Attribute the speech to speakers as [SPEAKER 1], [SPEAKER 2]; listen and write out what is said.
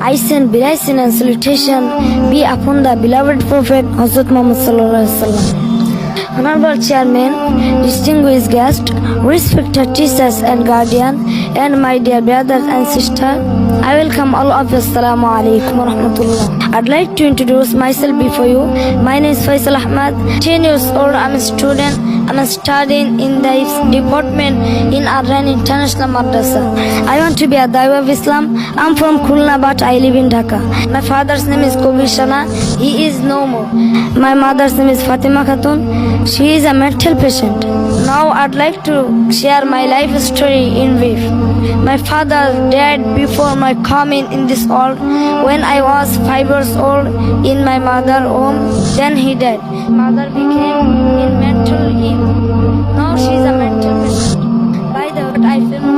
[SPEAKER 1] I send blessing and salutation be upon the beloved Prophet Hazrat Muhammad sallallahu alaihi wasallam. Honorable Chairman, distinguished guests, respected teachers and guardians, and my dear brothers and sisters, I welcome all of you. Assalamu alaikum wa rahmatullah. I'd like to introduce myself before you. My name is Faisal Ahmad, 10 years old. I'm a student. I'm studying in the department in Arran International Madrasa. I want to be a Daiwa of Islam. I'm from Khulna, but I live in Dhaka. My father's name is Kobishana. He is no more. My mother's name is Fatima Khatun. She is a mental patient. Now I'd like to share my life story in brief. My father died before my coming in this world when I was 5 years old in my mother's home. Then he died. Mother became in mental ill. Now she is a mental patient. By the way, I feel